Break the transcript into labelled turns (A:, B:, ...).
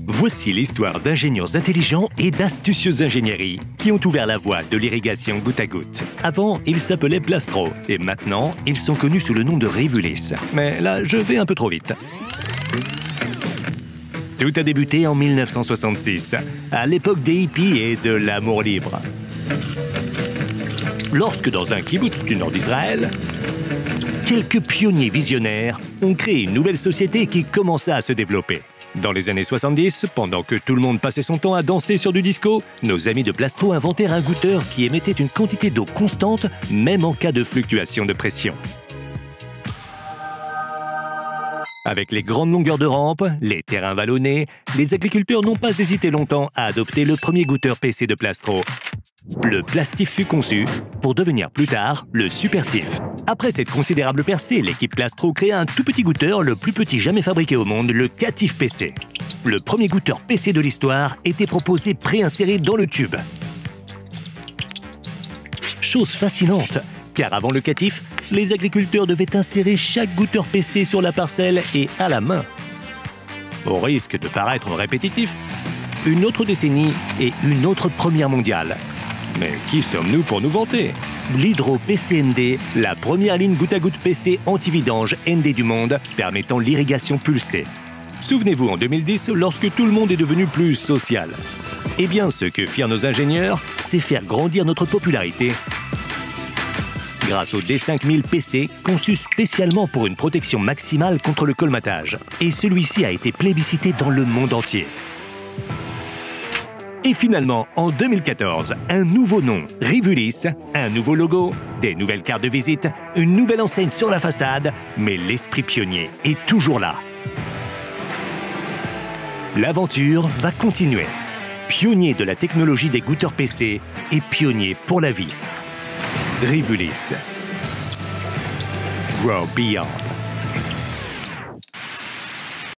A: Voici l'histoire d'ingénieurs intelligents et d'astucieuses ingénieries qui ont ouvert la voie de l'irrigation goutte à goutte. Avant, ils s'appelaient Plastro et maintenant, ils sont connus sous le nom de Rivulis. Mais là, je vais un peu trop vite. Tout a débuté en 1966, à l'époque des hippies et de l'amour libre. Lorsque dans un kibboutz du nord d'Israël, quelques pionniers visionnaires ont créé une nouvelle société qui commença à se développer. Dans les années 70, pendant que tout le monde passait son temps à danser sur du disco, nos amis de Plastro inventèrent un goûteur qui émettait une quantité d'eau constante, même en cas de fluctuation de pression. Avec les grandes longueurs de rampe, les terrains vallonnés, les agriculteurs n'ont pas hésité longtemps à adopter le premier goûteur PC de Plastro. Le Plastif fut conçu pour devenir plus tard le Supertif. Après cette considérable percée, l'équipe Plastro créa un tout petit goûteur, le plus petit jamais fabriqué au monde, le Catif PC. Le premier goûteur PC de l'histoire était proposé pré-inséré dans le tube. Chose fascinante, car avant le Catif, les agriculteurs devaient insérer chaque goûteur PC sur la parcelle et à la main. Au risque de paraître répétitif, une autre décennie et une autre première mondiale. Mais qui sommes-nous pour nous vanter? L'Hydro PC ND, la première ligne goutte à goutte PC anti-vidange ND du monde, permettant l'irrigation pulsée. Souvenez-vous en 2010, lorsque tout le monde est devenu plus social. Eh bien, ce que firent nos ingénieurs, c'est faire grandir notre popularité grâce au D5000 PC, conçu spécialement pour une protection maximale contre le colmatage. Et celui-ci a été plébiscité dans le monde entier. Et finalement, en 2014, un nouveau nom, Rivulis, un nouveau logo, des nouvelles cartes de visite, une nouvelle enseigne sur la façade, mais l'esprit pionnier est toujours là. L'aventure va continuer. Pionnier de la technologie des goûteurs PC et pionnier pour la vie. Rivulis. Grow Beyond.